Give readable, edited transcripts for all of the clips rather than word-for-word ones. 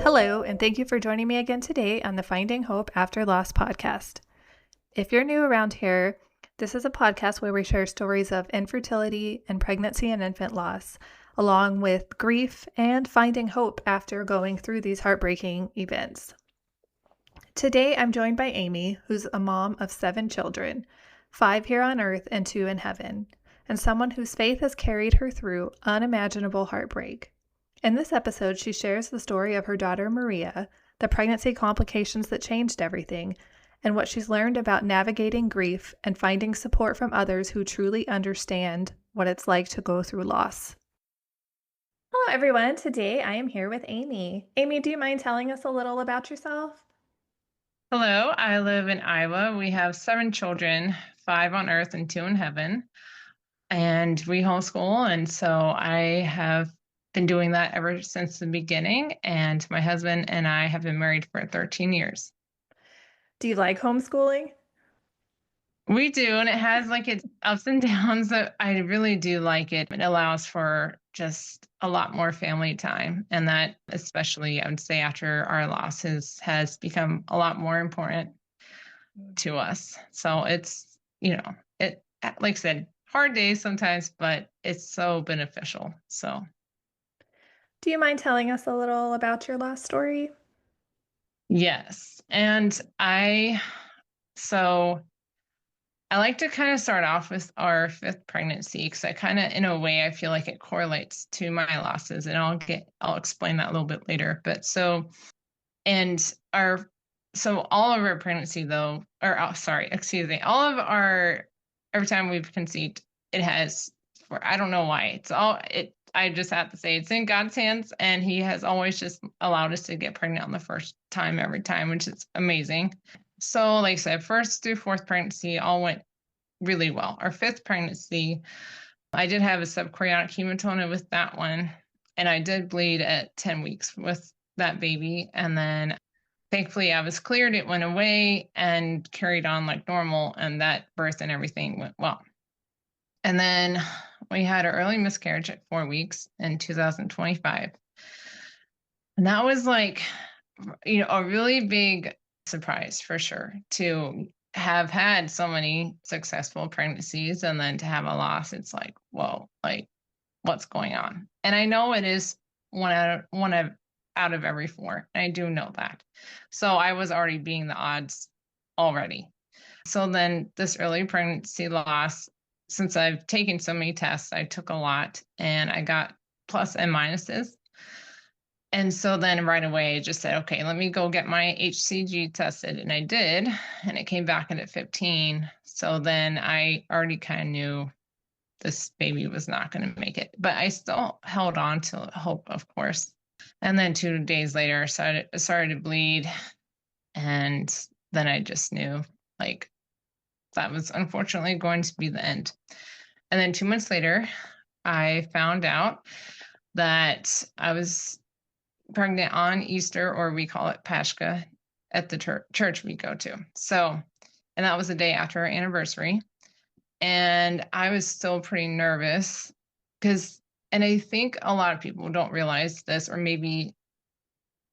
Hello, and thank you for joining me again today on the Finding Hope After Loss podcast. If you're new around here, this is a podcast where we share stories of infertility and pregnancy and infant loss, along with grief and finding hope after going through these heartbreaking events. Today, I'm joined by Amy, who's a mom of 7 children, 5 here on earth and 2 in heaven, and someone whose faith has carried her through unimaginable heartbreak. In this episode, she shares the story of her daughter Maria, the pregnancy complications that changed everything, and what she's learned about navigating grief and finding support from others who truly understand what it's like to go through loss. Hello, everyone. Today I am here with Amy. Amy, do you mind telling us a little about yourself? Hello, I live in Iowa. We have 7 children, 5 on earth and 2 in heaven. And we homeschool. And so I have been doing that ever since the beginning. And my husband and I have been married for 13 years. Do you like homeschooling? We do, and it has like its ups and downs. That I really do like it. It allows for just a lot more family time. And that, especially, I would say, after our losses, has become a lot more important to us. So it's, it, like I said, hard days sometimes, but it's so beneficial. So, Do you mind telling us a little about your last story? yes. So I like to kind of start off with our 5th pregnancy because I kind of, in a way, I feel like it correlates to my losses, and I'll explain that a little bit later. But and our, so all of our pregnancy though, or oh, sorry, excuse me, every time we've conceived, it has, I don't know why, I just have to say it's in God's hands, and He has always just allowed us to get pregnant on the first time every time, which is amazing. So, like I said, 1st through 4th pregnancy all went really well. Our 5th pregnancy, I did have a subchorionic hematoma with that one, and I did bleed at 10 weeks with that baby. And then thankfully I was cleared, it went away and carried on like normal, and that birth and everything went well. And then we had an early miscarriage at 4 weeks in 2025. And that was like, a really big surprise for sure, to have had so many successful pregnancies and then to have a loss. It's like, whoa, like what's going on? And I know it is one out of every 4. I do know that. So I was already being the odds already. So then this early pregnancy loss, since I've taken so many tests, I took a lot and I got plus and minuses. And so then right away I just said, okay, let me go get my HCG tested. And I did, and it came back in at 15. So then I already kind of knew this baby was not going to make it. But I still held on to hope, of course. And then 2 days later, I started to bleed. And then I just knew, like, that was unfortunately going to be the end. And then 2 months later, I found out that I was pregnant on Easter, or we call it Pascha, at the church we go to. So, and that was the day after our anniversary. And I was still pretty nervous and I think a lot of people don't realize this, or maybe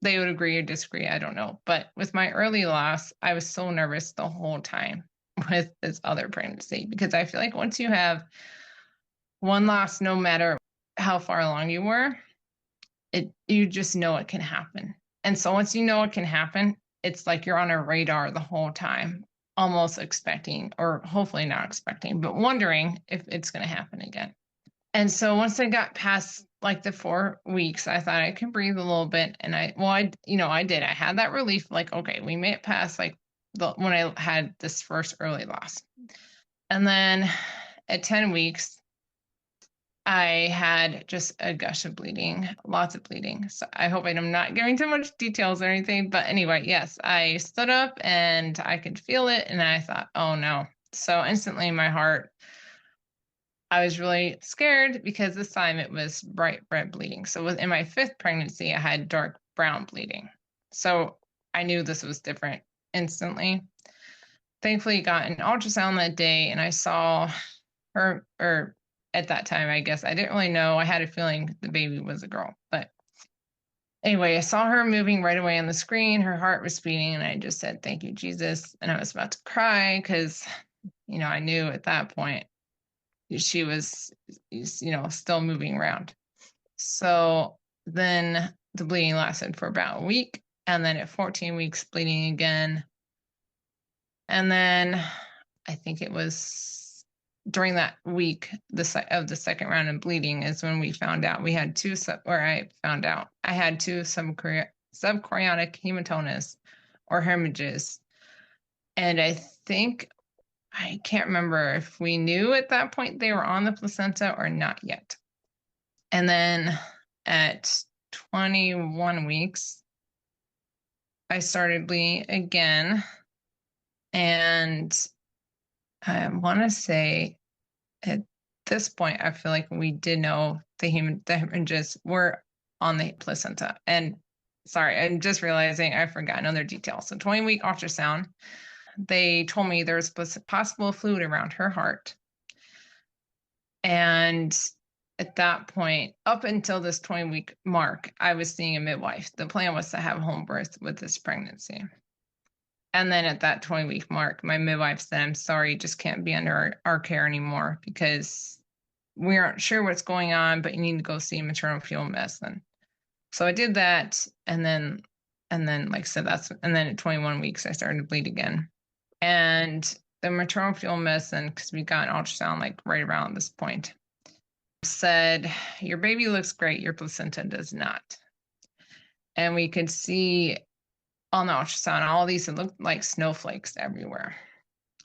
they would agree or disagree, I don't know. But with my early loss, I was so nervous the whole time with this other pregnancy, because I feel like once you have one loss, no matter how far along you were, you just know it can happen. And so once you know it can happen, it's like you're on a radar the whole time, almost expecting, or hopefully not expecting, but wondering if it's going to happen again. And so once I got past like the 4 weeks, I thought I could breathe a little bit. And I did. I had that relief, like, okay, we made it past like when I had this first early loss. And then at 10 weeks, I had just a gush of bleeding, lots of bleeding. So I hope I'm not giving too much details or anything. But anyway, yes, I stood up and I could feel it. And I thought, oh no. So instantly my heart, I was really scared, because this time it was bright red bleeding. So in my 5th pregnancy, I had dark brown bleeding. So I knew this was different instantly. Thankfully, got an ultrasound that day, and I saw her, or at that time, I guess I didn't really know. I had a feeling the baby was a girl, but Anyway, I saw her moving right away on the screen. Her heart was beating, and I just said, "Thank you, Jesus." And I was about to cry because, I knew at that point she was, still moving around. So then the bleeding lasted for about a week. And then at 14 weeks, bleeding again. And then I think it was during that week of the second round of bleeding is when we found out we had I found out I had two subchorionic hematomas or hemorrhages. And I can't remember if we knew at that point they were on the placenta or not yet. And then at 21 weeks, I started bleeding again. And I want to say at this point, I feel like we did know the hemorrhages were on the placenta. And sorry, I'm just realizing I forgot another detail. So 20-week ultrasound, they told me there's possible fluid around her heart. And at that point, up until this 20-week mark, I was seeing a midwife. The plan was to have home birth with this pregnancy. And then at that 20-week mark, my midwife said, "I'm sorry, you just can't be under our care anymore because we aren't sure what's going on, but you need to go see maternal fetal medicine." So I did that. And then, like I said, and then at 21 weeks, I started to bleed again. And the maternal fetal medicine, because we got an ultrasound like right around this point, said, "Your baby looks great, your placenta does not." And we could see on the ultrasound, all these, it looked like snowflakes everywhere.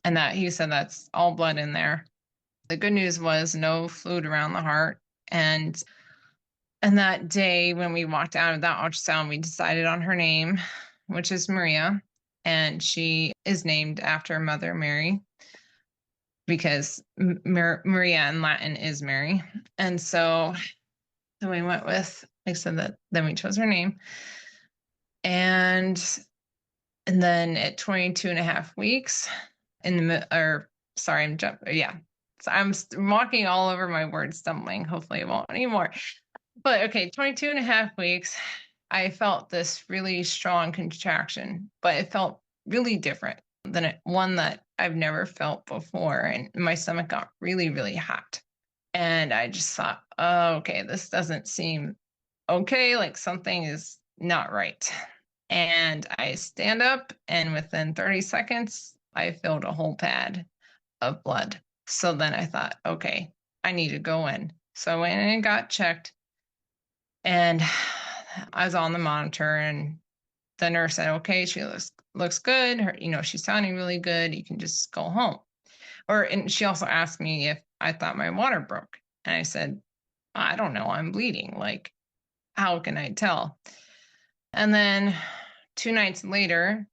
And that he said that's all blood in there. The good news was no fluid around the heart. And that day when we walked out of that ultrasound, we decided on her name, which is Maria. And she is named after Mother Mary because Maria in Latin is Mary. And so we went with, like I said, that then we chose her name. And then at 22 and a half weeks sorry, So I'm walking all over my words, stumbling. Hopefully it won't anymore. But okay, 22 and a half weeks, I felt this really strong contraction, but it felt really different than one that I've never felt before. And my stomach got really, really hot. And I just thought, oh, okay, this doesn't seem okay. Like something is not right. And I stand up, and within 30 seconds, I filled a whole pad of blood. So then I thought, okay, I need to go in. So I went in and got checked, and I was on the monitor, and the nurse said, "Okay, she looks good. She's sounding really good. You can just go home." And she also asked me if I thought my water broke. And I said, "I don't know. I'm bleeding. Like, how can I tell?" And then 2 nights later,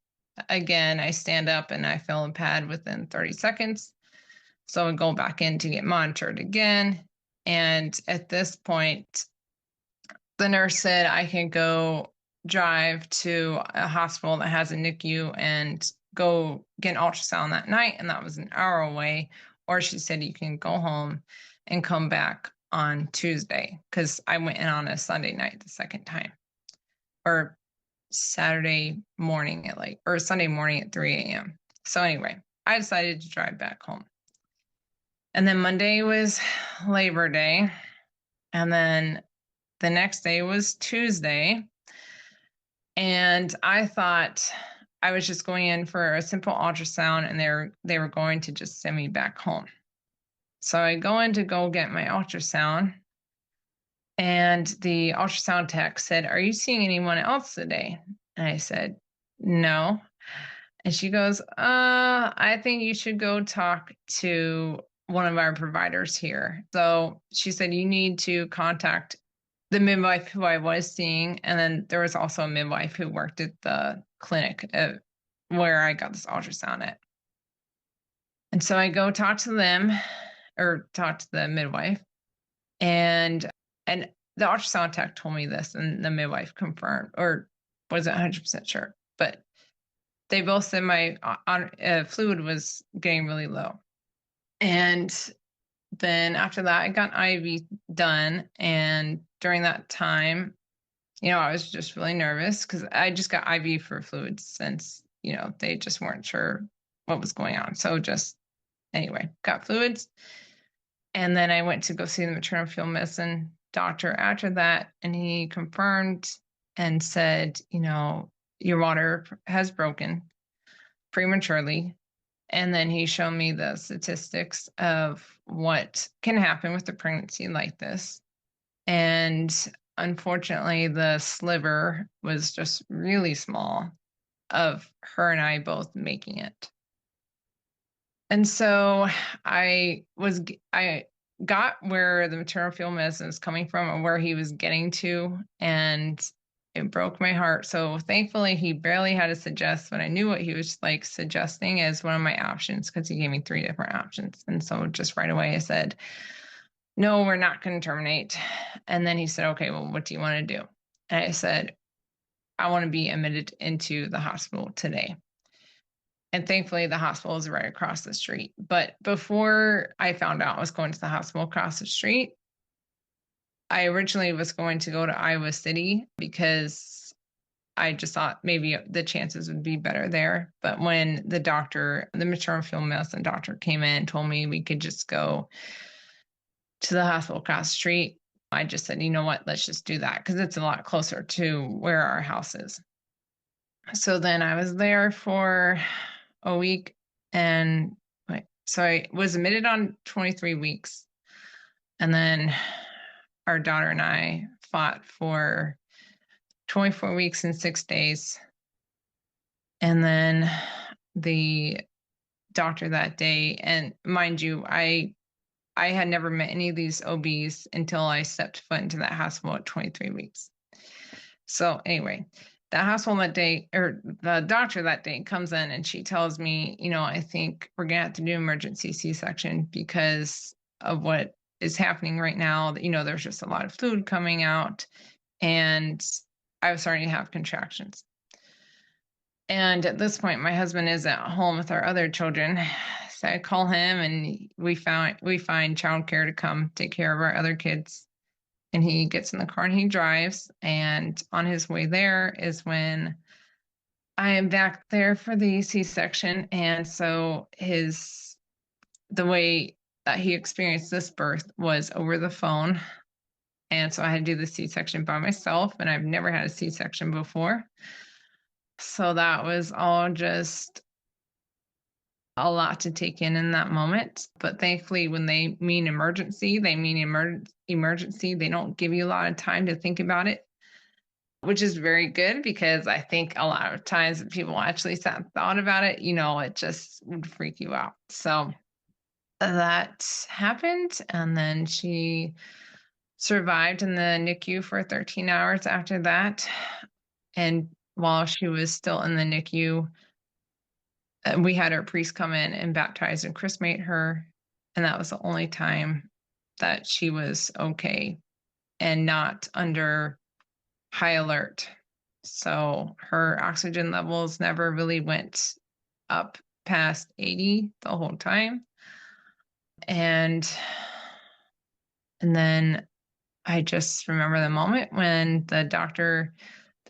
again, I stand up and I fill a pad within 30 seconds. So I go back in to get monitored again. And at this point, the nurse said I can go drive to a hospital that has a NICU and go get an ultrasound that night. And that was an hour away. Or she said, you can go home and come back on Tuesday, because I went in on a Sunday night the second time, or Sunday morning at 3 a.m. So anyway, I decided to drive back home. And then Monday was Labor Day. And then the next day was Tuesday. And I thought I was just going in for a simple ultrasound, and they were going to just send me back home. So I go in to go get my ultrasound, and the ultrasound tech said, "Are you seeing anyone else today?" And I said, "No." And she goes, "I think you should go talk to one of our providers here." So she said, "You need to contact the midwife who I was seeing." And then there was also a midwife who worked at the clinic where I got this ultrasound at. And so I go talk to them, or talk to the midwife. And the ultrasound tech told me this, and the midwife confirmed, or wasn't 100% sure. But they both said my fluid was getting really low. And then after that, I got IV done. And during that time, I was just really nervous because I just got IV for fluids since, they just weren't sure what was going on. So just anyway, got fluids. And then I went to go see the maternal fetal medicine doctor after that, and he confirmed and said, your water has broken prematurely. And then he showed me the statistics of what can happen with a pregnancy like this. And unfortunately, the sliver was just really small of her and I both making it. And so I got where the maternal fetal medicine is coming from and where he was getting to, and it broke my heart. So thankfully, he barely had to suggest, but I knew what he was like suggesting as one of my options because he gave me 3 different options. And so just right away, I said, no, we're not going to terminate. And then he said, okay, well, what do you want to do? And I said, I want to be admitted into the hospital today. And thankfully, the hospital is right across the street. But before I found out I was going to the hospital across the street, I originally was going to go to Iowa City because I just thought maybe the chances would be better there. But when the maternal fetal medicine doctor came in and told me we could just go to the hospital across the street, I just said, you know what, let's just do that because it's a lot closer to where our house is. So then I was there for a week, and so I was admitted on 23 weeks. And then our daughter and I fought for 24 weeks and 6 days. And then the doctor that day, and mind you, I had never met any of these OBs until I stepped foot into that hospital at 23 weeks. So anyway, the hospital that day, or the doctor that day, comes in and she tells me, I think we're going to have to do emergency C-section because of what is happening right now. There's just a lot of fluid coming out, and I was starting to have contractions. And at this point, my husband is at home with our other children. So I call him, and we find childcare to come take care of our other kids. And he gets in the car and he drives. And on his way there is when I am back there for the C-section. And so the way that he experienced this birth was over the phone. And so I had to do the C-section by myself, and I've never had a C-section before. So that was all just a lot to take in that moment. But thankfully, when they mean emergency, they mean emergency. They don't give you a lot of time to think about it, which is very good because I think a lot of times people actually sat and thought about it, it just would freak you out. So that happened. And then she survived in the NICU for 13 hours after that. And while she was still in the NICU, we had our priest come in and baptize and chrismate her. And that was the only time that she was okay and not under high alert. So her oxygen levels never really went up past 80 the whole time. And then I just remember the moment when the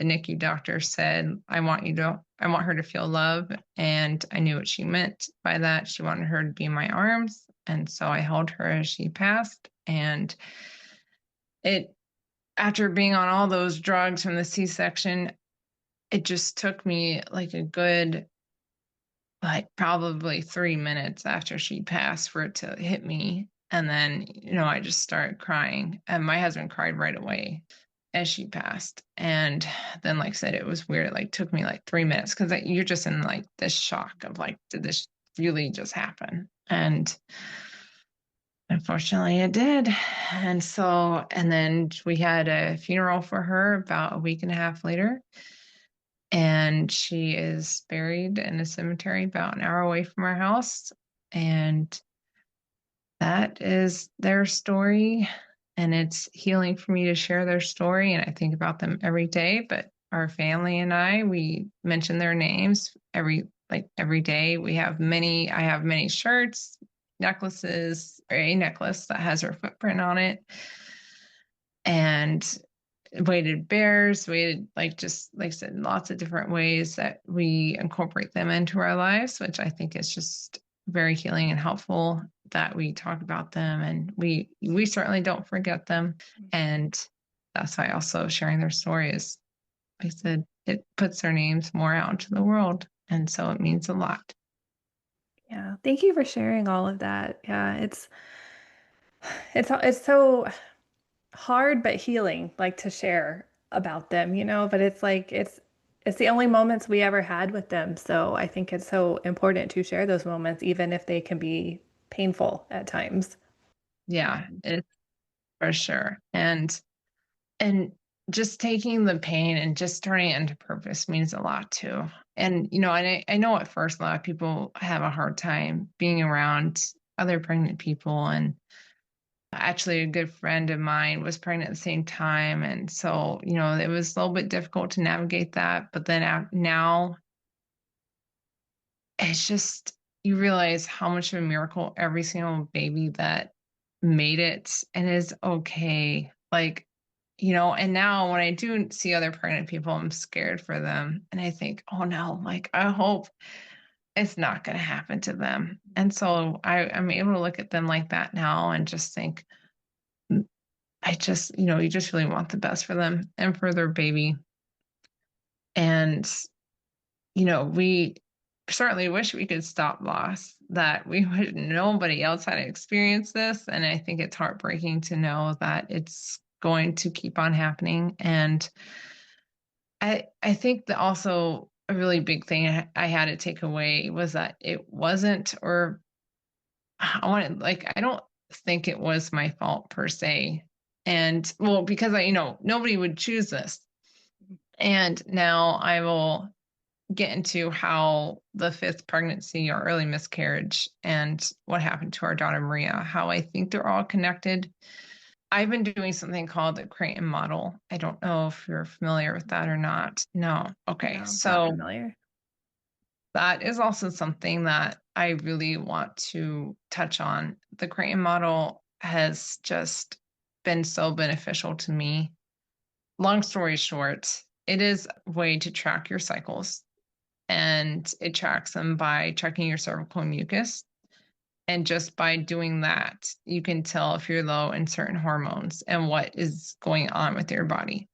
NICU doctor said, I want her to feel love. And I knew what she meant by that. She wanted her to be in my arms. And so I held her as she passed. And after being on all those drugs from the C-section, it just took me like a good, probably 3 minutes after she passed for it to hit me. And then, I just started crying, and my husband cried right away as she passed. And then, like I said, it was weird. It took me 3 minutes because you're just in this shock of did this really just happen? And unfortunately it did. And then we had a funeral for her about a week and a half later. And she is buried in a cemetery about an hour away from our house. And that is their story. And it's healing for me to share their story. And I think about them every day. But our family and we mention their names every day. I have many shirts, necklaces, or a necklace that has her footprint on it. And weighted bears, weighted, like, just like I said, lots of different ways that we incorporate them into our lives, which I think is just very healing and helpful that we talk about them, and we certainly don't forget them. And that's why also sharing their stories, like I said, it puts their names more out into the world. And so it means a lot. Yeah. Thank you for sharing all of that. Yeah, it's so hard but healing, like to share about them, but it's like it's the only moments we ever had with them. So I think it's so important to share those moments, even if they can be painful at times. Yeah, it's for sure. And just taking the pain and just turning it into purpose means a lot too. And I know at first a lot of people have a hard time being around other pregnant people. And actually a good friend of mine was pregnant at the same time, and so it was a little bit difficult to navigate that. But then now it's just, you realize how much of a miracle every single baby that made it and is okay. Like, and now when I do see other pregnant people, I'm scared for them. And I think, oh no, like, I hope it's not going to happen to them. And so I'm able to look at them like that now and just think, I just, you just really want the best for them and for their baby. And, we certainly wish we could stop loss, that we would, nobody else had experienced this. And I think it's heartbreaking to know that it's going to keep on happening. And I think that also a really big thing I had to take away was that it wasn't, or I don't think it was my fault per se. And well, because nobody would choose this. And now I will get into how the fifth pregnancy, or early miscarriage, and what happened to our daughter Maria, how I think they're all connected. I've been doing something called the Creighton model. I don't know if you're familiar with that or not. No. Okay. No, not So familiar. that is also something that I really want to touch on. The Creighton model has just been so beneficial to me. Long story short, it is a way to track your cycles, and it tracks them by checking your cervical mucus. And just by doing that, you can tell if you're low in certain hormones and what is going on with your body.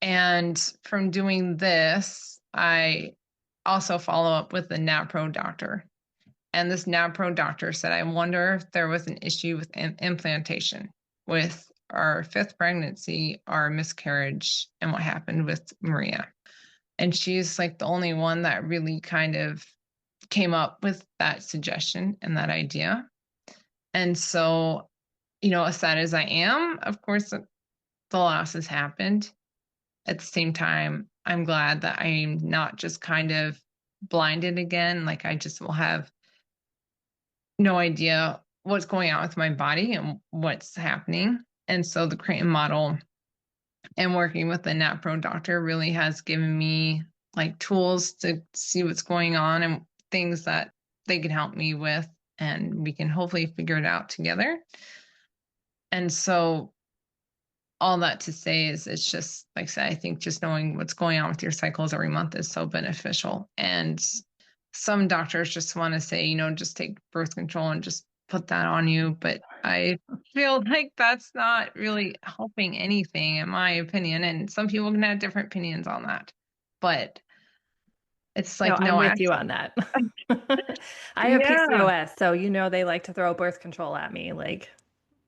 And from doing this, I also follow up with the NAPRO doctor. And this NAPRO doctor said, I wonder if there was an issue with implantation with our fifth pregnancy, our miscarriage, and what happened with Maria. And she's like the only one that really kind of came up with that suggestion and that idea. And so, as sad as I am, of course, the loss has happened. At the same time, I'm glad that I'm not just kind of blinded again. Like, I just will have no idea what's going on with my body and what's happening. And so the Creighton model and working with the NAPRO doctor really has given me like tools to see what's going on and things that they can help me with, and we can hopefully figure it out together. And so all that to say is, it's just like I said, I think just knowing what's going on with your cycles every month is so beneficial. And some doctors just want to say, just take birth control and just put that on you. But I feel like that's not really helping anything, in my opinion. And some people can have different opinions on that. But it's No, like, I'm no, with you actually, on that. I have yeah, PCOS, so they like to throw birth control at me. Like,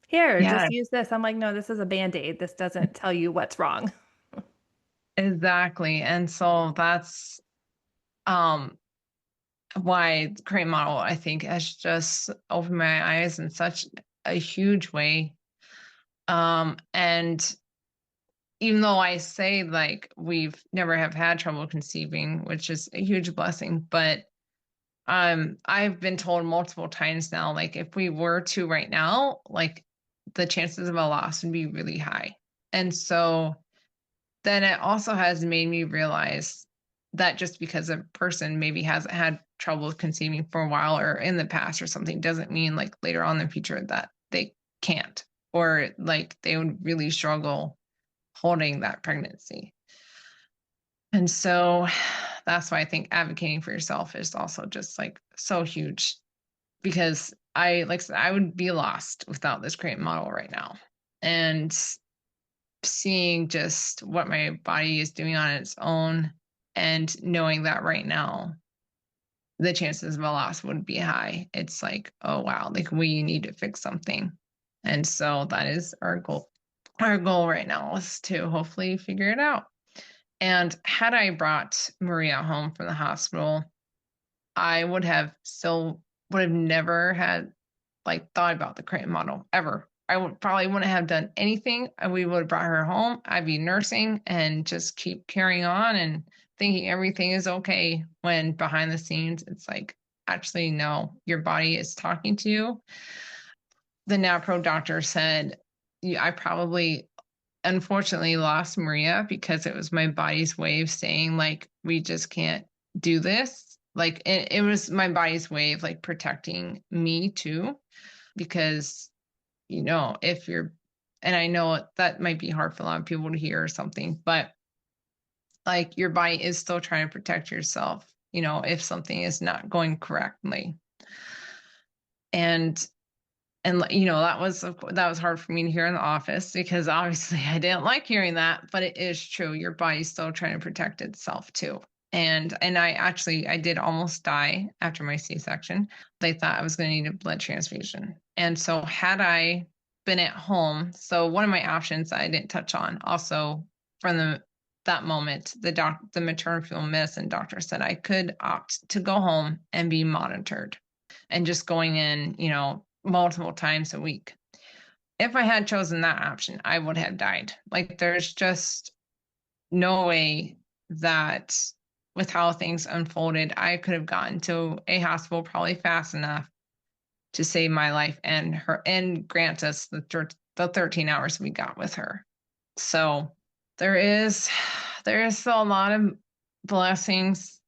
here, yeah, just use this. I'm like, no, this is a Band-Aid. This doesn't tell you what's wrong. exactly. And so that's um why the Crane model, I think, has just opened my eyes in such a huge way. And even though I say like we've never have had trouble conceiving, which is a huge blessing, but I've been told multiple times now, like if we were to right now, like the chances of a loss would be really high. And so then it also has made me realize that just because a person maybe hasn't had trouble conceiving for a while or in the past or something doesn't mean like later on in the future that they can't, or like they would really struggle holding that pregnancy. And so that's why I think advocating for yourself is also just like so huge, because like I said, I would be lost without this great model right now. And seeing just what my body is doing on its own and knowing that right now the chances of a loss would be high. It's like, oh wow, like we need to fix something. And so that is our goal. Our goal right now is to hopefully figure it out. And had I brought Maria home from the hospital, I would have never had like thought about the Creighton model ever. I would probably wouldn't have done anything. We would have brought her home. I'd be nursing and just keep carrying on and thinking everything is okay, when behind the scenes it's like, actually no, your body is talking to you. The NAPRO doctor said, I probably unfortunately lost Maria because it was my body's way of saying like, we just can't do this. Like it was my body's way of like protecting me too, because if you're, and I know that might be hard for a lot of people to hear or something, but like your body is still trying to protect yourself, if something is not going correctly. And that was hard for me to hear in the office, because obviously I didn't like hearing that, but it is true. Your body's still trying to protect itself too. And I did almost die after my C-section. They thought I was going to need a blood transfusion. And so had I been at home, so one of my options that I didn't touch on also from that moment, the maternal fetal medicine doctor said I could opt to go home and be monitored and just going in, multiple times a week. If I had chosen that option, I would have died. Like there's just no way that with how things unfolded, I could have gotten to a hospital probably fast enough to save my life and grant us the 13 hours we got with her. So there is still a lot of blessings,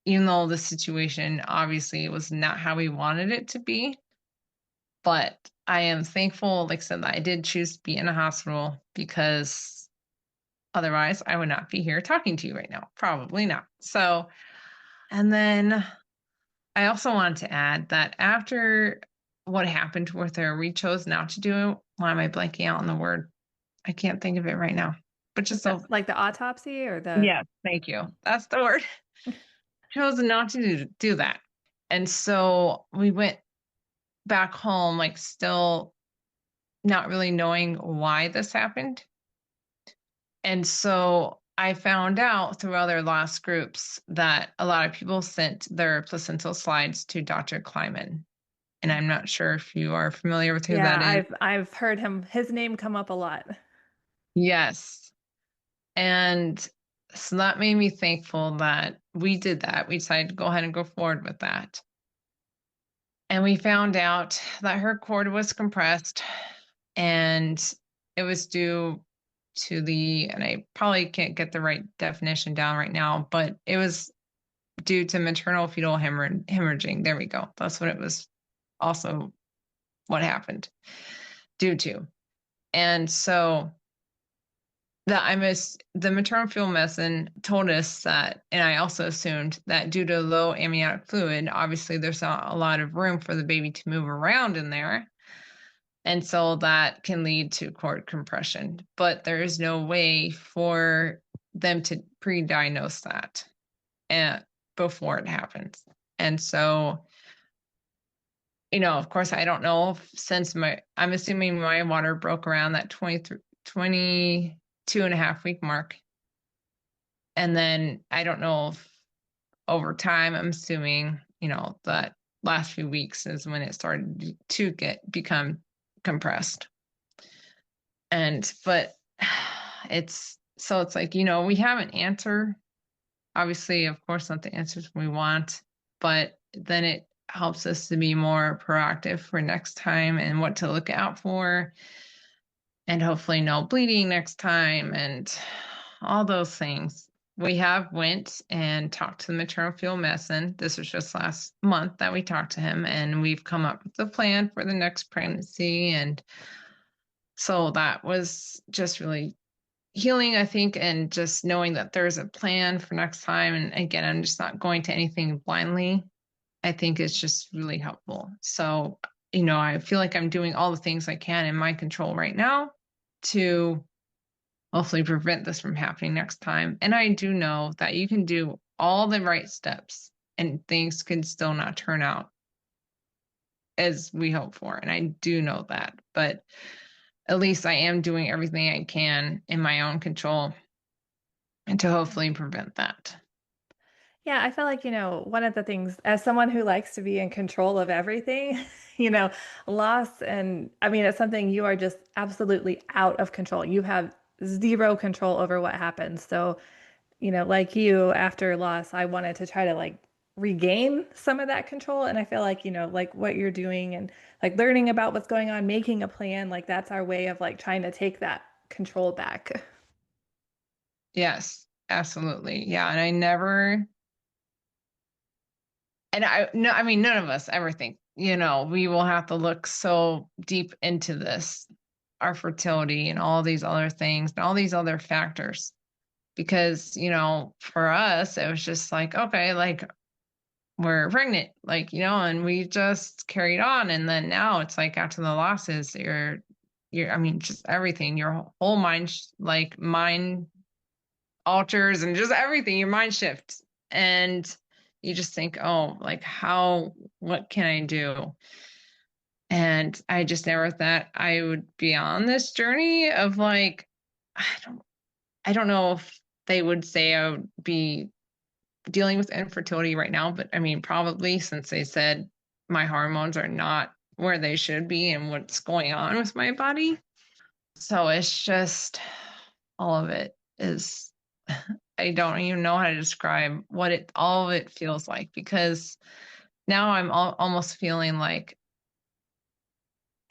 even though the situation obviously was not how we wanted it to be. But I am thankful, like I said, that I did choose to be in a hospital, because otherwise I would not be here talking to you right now. Probably not. So, and then I also wanted to add that after what happened with her, we chose not to do, why am I blanking out on the word? I can't think of it right now. But just so, like the autopsy or the yeah, thank you. That's the word. Chose not to do that. And so we went back home, like still not really knowing why this happened. And so I found out through other loss groups that a lot of people sent their placental slides to Dr. Kleiman. And I'm not sure if you are familiar with who that is. I've heard his name come up a lot. Yes. And so that made me thankful that we did that. We decided to go ahead and go forward with that. And we found out that her cord was compressed, and it was due to and I probably can't get the right definition down right now, but it was due to maternal fetal hemorrhaging. There we go. That's what it was, also what happened due to. And so the maternal fetal medicine told us that, and I also assumed that due to low amniotic fluid, obviously there's not a lot of room for the baby to move around in there. And so that can lead to cord compression, but there is no way for them to pre-diagnose that before it happens. And so, of course, I don't know if I'm assuming my water broke around that 22 and a half week mark. And then I don't know if over time, I'm assuming, that last few weeks is when it started to become compressed. But it's like, we have an answer. Obviously, of course, not the answers we want, but then it helps us to be more proactive for next time and what to look out for, and hopefully no bleeding next time and all those things. We have went and talked to the maternal fetal medicine. This was just last month that we talked to him, and we've come up with a plan for the next pregnancy. And so that was just really healing, I think, and just knowing that there's a plan for next time. And again, I'm just not going to anything blindly. I think it's just really helpful. So, I feel like I'm doing all the things I can in my control right now to hopefully prevent this from happening next time. And I do know that you can do all the right steps and things can still not turn out as we hope for. And I do know that. But at least I am doing everything I can in my own control and to hopefully prevent that. Yeah, I feel like, one of the things, as someone who likes to be in control of everything, you know, loss and I mean, it's something you are just absolutely out of control. You have zero control over what happens. So, like you, after loss, I wanted to try to like regain some of that control. And I feel like, like what you're doing and like learning about what's going on, making a plan, like that's our way of like trying to take that control back. Yes, absolutely. Yeah. And I never, and I, no, I mean, none of us ever think, we will have to look so deep into this, our fertility and all these other things and all these other factors. Because, for us, it was just like, okay, like we're pregnant, like, and we just carried on. And then now it's like after the losses, I mean, just everything, your whole mind, like mind alters and just everything, your mind shifts. And you just think, oh, like what can I do? And I just never thought I would be on this journey of like, I don't, I don't know if they would say I would be dealing with infertility right now, but I mean, probably since they said my hormones are not where they should be and what's going on with my body. So it's just all of it is, I don't even know how to describe all of it feels like because now I'm almost feeling like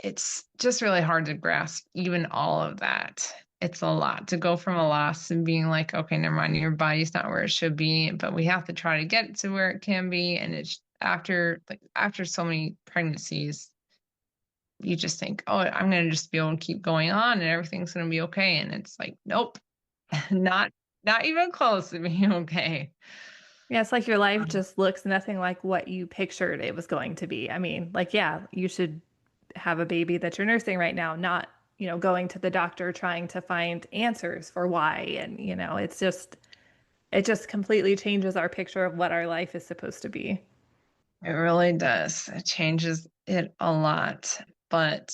it's just really hard to grasp even all of that. It's a lot to go from a loss and being like, okay, never mind, your body's not where it should be, but we have to try to get to where it can be. And it's after so many pregnancies, you just think, oh, I'm gonna just be able to keep going on and everything's gonna be okay. And it's like, nope, not not even close to being okay. Yeah, it's like your life just looks nothing like what you pictured it was going to be. I mean, like, yeah, you should have a baby that you're nursing right now, not, going to the doctor trying to find answers for why. And, it just completely changes our picture of what our life is supposed to be. It really does. It changes it a lot. But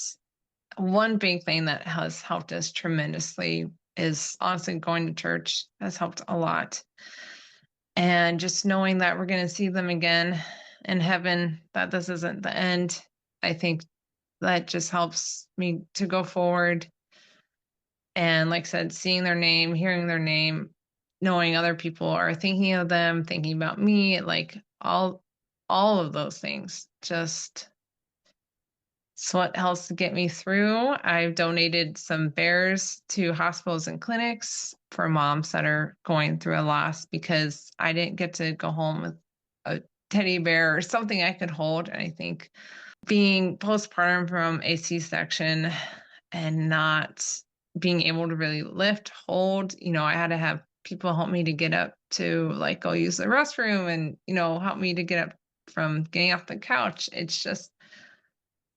one big thing that has helped us tremendously is honestly going to church has helped a lot. And just knowing that we're going to see them again in heaven, that this isn't the end, I think that just helps me to go forward. And like I said, seeing their name, hearing their name, knowing other people are thinking of them, thinking about me, like all of those things just it's what helps to get me through. I've donated some bears to hospitals and clinics for moms that are going through a loss because I didn't get to go home with a teddy bear or something I could hold. And I think being postpartum from a C-section and not being able to really lift, hold, I had to have people help me to get up to like go use the restroom and, help me to get up from getting off the couch. It's just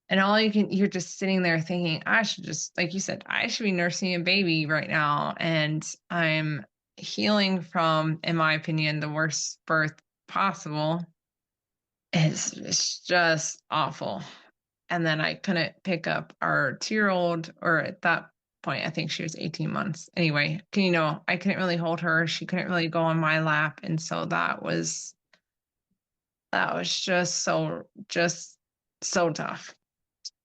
and you're just sitting there thinking, I should just, like you said, I should be nursing a baby right now. And I'm healing from, in my opinion, the worst birth possible. It's just awful. And then I couldn't pick up our 2-year-old, or at that point, I think she was 18 months. Anyway, I couldn't really hold her. She couldn't really go on my lap. And so that was just so tough.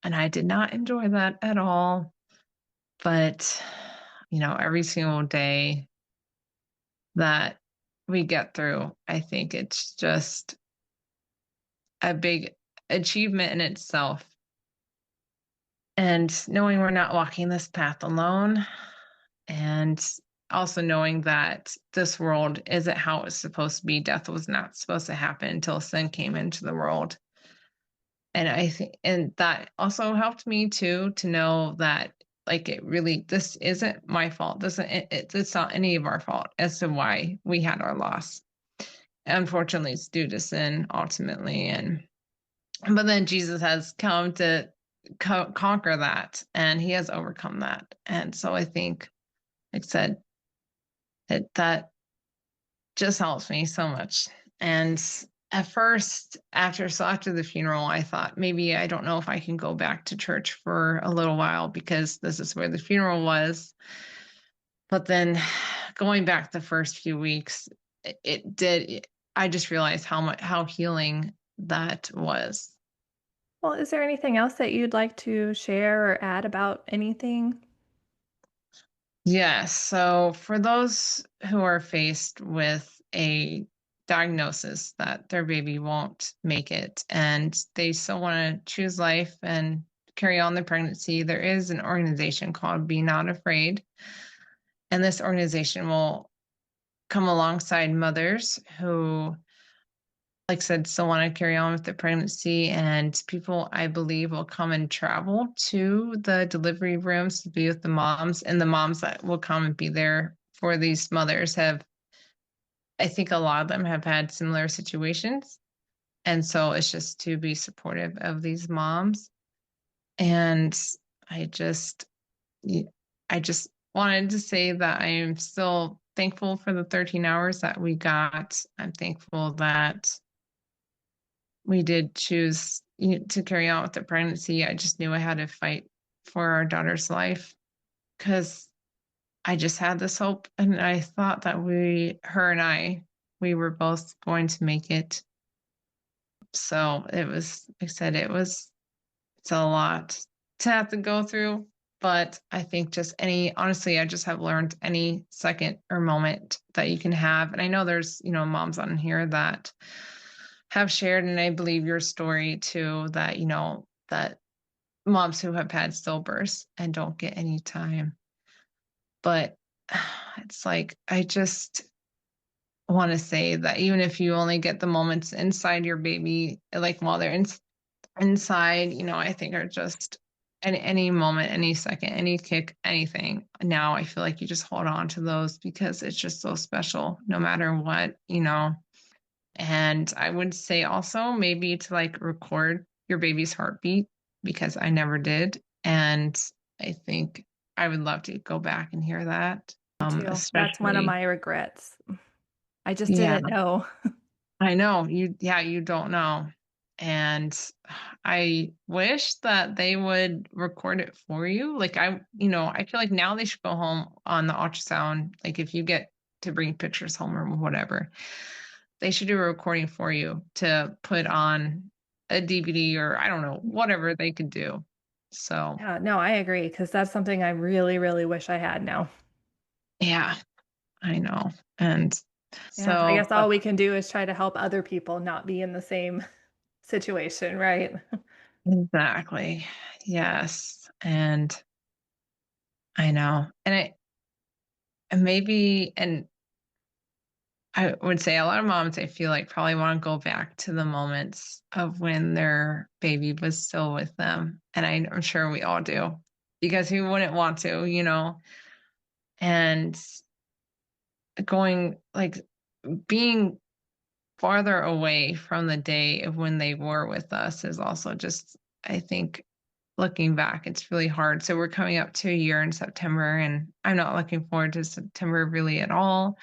And I did not enjoy that at all. But, every single day that we get through, I think it's just a big achievement in itself. And knowing we're not walking this path alone, and also knowing that this world isn't how it's supposed to be. Death was not supposed to happen until sin came into the world. And I think, and that also helped me too, to know that like it really, this isn't my fault. It's not any of our fault as to why we had our loss. Unfortunately, it's due to sin ultimately. But then Jesus has come to conquer that, and he has overcome that. And so I think, like I said, that just helps me so much. And at first, after the funeral, I thought maybe I don't know if I can go back to church for a little while because this is where the funeral was. But then going back the first few weeks, it did. I just realized how healing that was. Well, is there anything else that you'd like to share or add about anything? Yes. So for those who are faced with a diagnosis that their baby won't make it and they still want to choose life and carry on the pregnancy, there is an organization called Be Not Afraid. And this organization will come alongside mothers who, like I said, still want to carry on with the pregnancy. And people, I believe, will come and travel to the delivery rooms to be with the moms. And the moms that will come and be there for these mothers have, I think a lot of them have had similar situations. And so it's just to be supportive of these moms. And I just, I just wanted to say that I am still thankful for the 13 hours that we got. I'm thankful that we did choose to carry on with the pregnancy. I just knew I had to fight for our daughter's life because I just had this hope, and I thought that her and I, we were both going to make it. So it was, like I said, it's a lot to have to go through. But I think honestly, I just have learned any second or moment that you can have. And I know there's, moms on here that have shared, and I believe your story too, that, that moms who have had stillbirths and don't get any time. But it's like, I just want to say that even if you only get the moments inside your baby, like while they're inside, I think are just any moment, any second, any kick, anything. Now I feel like you just hold on to those because it's just so special no matter what. And I would say also maybe to like record your baby's heartbeat because I never did. And I think I would love to go back and hear that. Me too. That's one of Especially, my regrets. I just yeah, didn't know. I know you don't know. And I wish that they would record it for you. Like I feel like now they should go home on the ultrasound. Like if you get to bring pictures home or whatever, they should do a recording for you to put on a DVD or I don't know, whatever they could do. So, Yeah, no, I agree because that's something I really, really wish I had now. yeah, I know. And Yeah, I so, guess all we can do is try to help other people not be in the same situation, right? exactly. Yes. And I know. And maybe, and I would say a lot of moms, I feel like probably want to go back to the moments of when their baby was still with them. And I'm sure we all do because who wouldn't want to? And going like being farther away from the day of when they were with us is also just, I think, looking back, it's really hard. So we're coming up to a year in September, and I'm not looking forward to September really at all.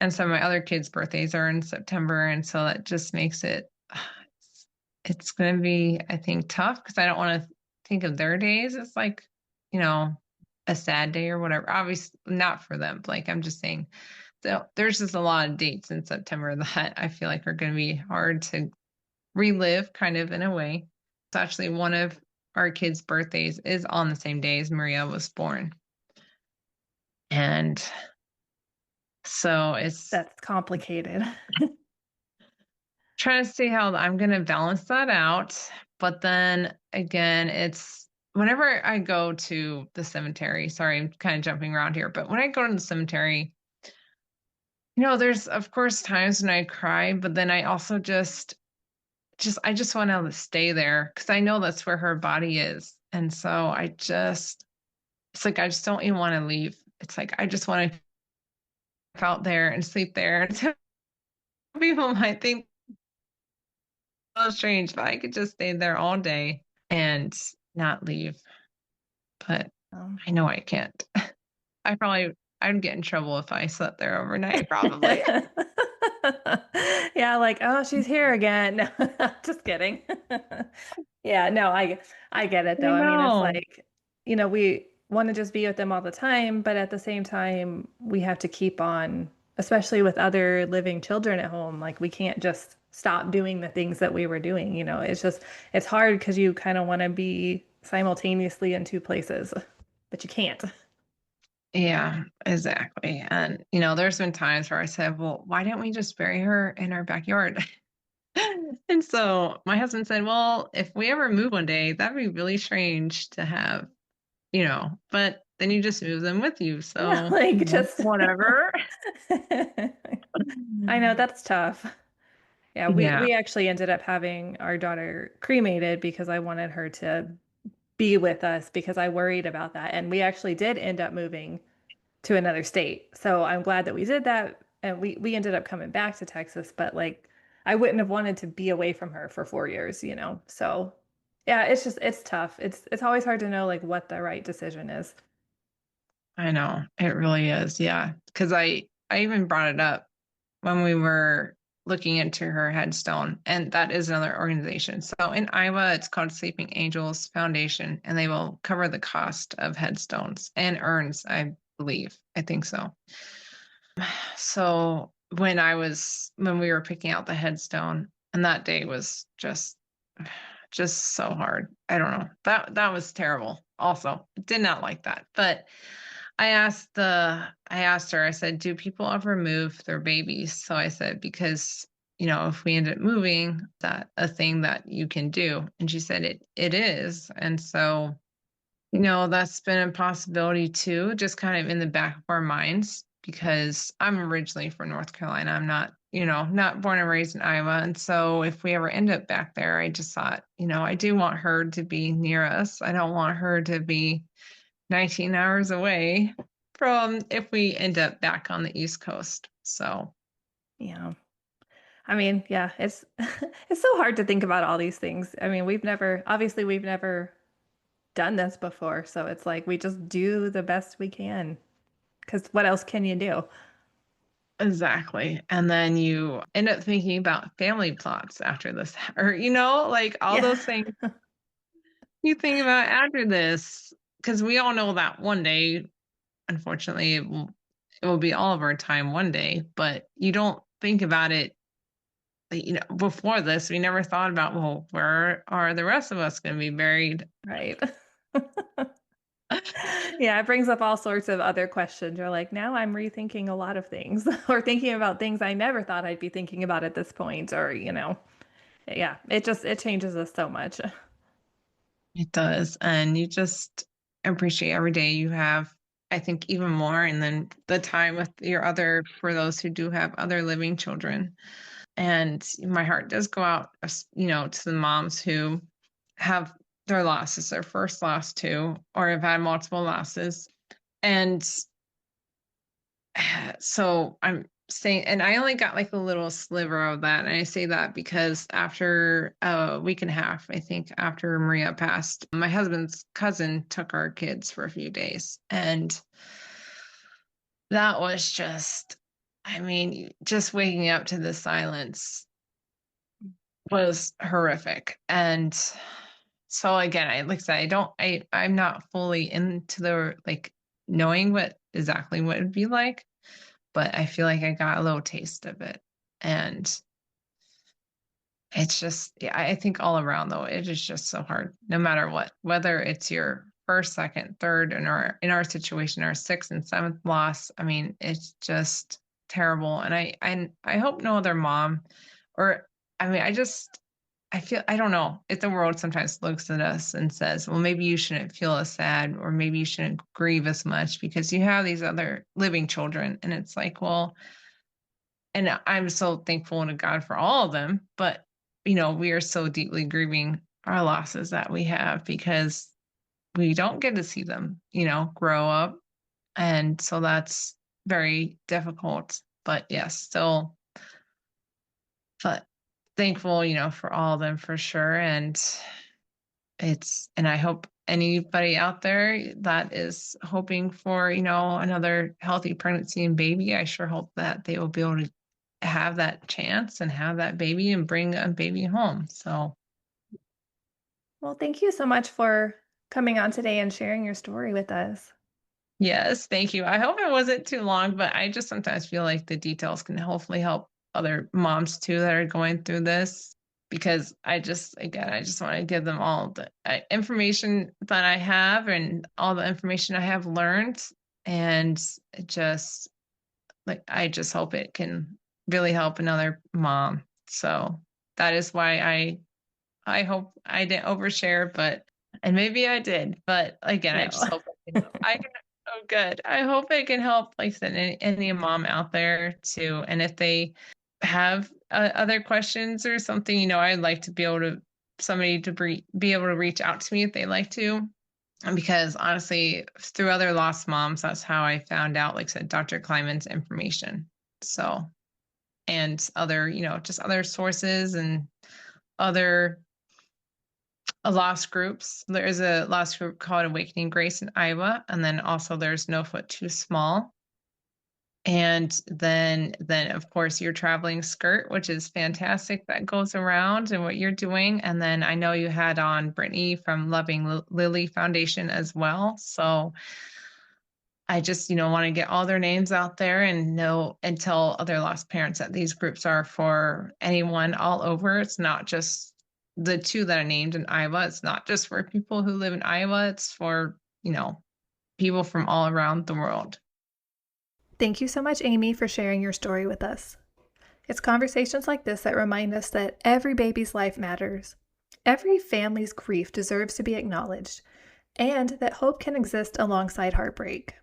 And some of my other kids' birthdays are in September, and so that just makes it's going to be, I think, tough because I don't want to think of their days as like, you know, a sad day or whatever. Obviously, not for them. Like I'm just saying, so there's just a lot of dates in September that I feel like are going to be hard to relive, kind of in a way. It's actually one of our kids' birthdays is on the same day as Maria was born, and so it's That's complicated. trying to see how I'm going to balance that out. But then again, it's whenever I go to the cemetery, sorry, I'm kind of jumping around here, but when I go to the cemetery, there's of course times when I cry, but then I also I just want to stay there because I know that's where her body is. And so I just It's like, I just don't even want to leave. It's like, I just want to out there and sleep there. And so people might think, oh, strange, but I could just stay there all day and not leave. But Um, I know I can't. I'd get in trouble if I slept there overnight, probably. yeah, like, oh, she's here again. Just kidding. Yeah, no, I get it I though. I mean, it's know. like, we want to just be with them all the time, but at the same time, we have to keep on, especially with other living children at home. Like we can't just stop doing the things that we were doing, it's hard because you kind of want to be simultaneously in two places, but you can't. Yeah, exactly. And, there's been times where I said, well, why didn't we just bury her in our backyard? And so my husband said, well, if we ever move one day, that'd be really strange to have, but then you just move them with you. Yeah, So, like just whatever. I know that's tough. Yeah, we Yeah, we actually ended up having our daughter cremated because I wanted her to be with us because I worried about that. And we actually did end up moving to another state. So I'm glad that we did that. And we ended up coming back to Texas, but like I wouldn't have wanted to be away from her for 4 years. So yeah, it's tough. It's always hard to know like what the right decision is. I know. It really is. Yeah. Because I even brought it up when we were looking into her headstone, and that is another organization. So in Iowa, it's called Sleeping Angels Foundation, and they will cover the cost of headstones and urns, I believe. I think so. So when we were picking out the headstone, and that day was just so hard. I don't know. That was terrible. Also, did not like that. But I asked her, I said, do people ever move their babies? So I said, because, if we end up moving, that a thing that you can do. And she said it is. And so, that's been a possibility too, just kind of in the back of our minds, because I'm originally from North Carolina. I'm not, not born and raised in Iowa. And so if we ever end up back there, I just thought, I do want her to be near us. I don't want her to be 19 hours away from if we end up back on the East Coast. So, Yeah. I mean, yeah, it's it's so hard to think about all these things. I mean, we've never done this before, so it's like we just do the best we can. Because what else can you do? exactly. And then you end up thinking about family plots after this, or, like all Yeah, those things you think about after this, because we all know that one day, unfortunately, it will be all of our time one day, but you don't think about it. Before this, we never thought about, well, where are the rest of us going to be buried? right. Yeah, it brings up all sorts of other questions. You're like, now I'm rethinking a lot of things or thinking about things I never thought I'd be thinking about at this point, or, yeah, it changes us so much. It does. And you just appreciate every day you have, I think, even more. And then the time with for those who do have other living children. And my heart does go out, to the moms who have their losses, their first loss too, or have had multiple losses. And so I'm saying, and I only got like a little sliver of that. And I say that because after a week and a half, I think after Maria passed, my husband's cousin took our kids for a few days. And that was I mean, just waking up to the silence was horrific. And so again, like I said, I'm not fully into the like knowing exactly what it'd be like, but I feel like I got a little taste of it. And it's just, yeah, I think all around though, it is just so hard, no matter what, whether it's your first, second, third, in our situation, our sixth and seventh loss. I mean, it's just terrible. And I hope no other mom, or I mean, I feel, I don't know if the world sometimes looks at us and says, well, maybe you shouldn't feel as sad, or maybe you shouldn't grieve as much because you have these other living children. And it's like, well, and I'm so thankful to God for all of them, but we are so deeply grieving our losses that we have, because we don't get to see them, grow up. And so that's very difficult. But yes, still but thankful, for all of them for sure. And I hope anybody out there that is hoping for, another healthy pregnancy and baby, I sure hope that they will be able to have that chance and have that baby and bring a baby home. So, Well, thank you so much for coming on today and sharing your story with us. yes, thank you. I hope it wasn't too long, but I just sometimes feel like the details can hopefully help other moms too that are going through this because I just want to give them all the information that I have and all the information I have learned. And it just I just hope it can really help another mom. So that is why I hope I didn't overshare, and maybe I did, but again, I No. just hope I can. Oh, good. I hope it can help, like I said, any mom out there too. And if they have other questions or something, I'd like to be able to somebody to be able to reach out to me if they like to. Because honestly, through other lost moms, that's how I found out, like I said, Dr. Kleiman's information. So, and other, just other sources and other lost groups. There is a lost group called Awakening Grace in Iowa, and then also there's No Foot Too Small. And then of course your traveling skirt, which is fantastic that goes around and what you're doing. And then I know you had on Brittany from Loving Lily Foundation as well. So I just, want to get all their names out there and know and tell other lost parents that these groups are for anyone all over. It's not just the two that are named in Iowa. It's not just for people who live in Iowa. It's for, people from all around the world. Thank you so much, Amy, for sharing your story with us. It's conversations like this that remind us that every baby's life matters. Every family's grief deserves to be acknowledged, and that hope can exist alongside heartbreak.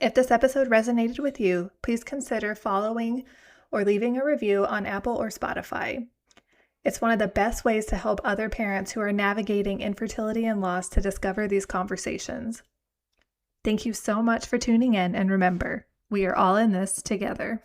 If this episode resonated with you, please consider following or leaving a review on Apple or Spotify. It's one of the best ways to help other parents who are navigating infertility and loss to discover these conversations. Thank you so much for tuning in, and remember, we are all in this together.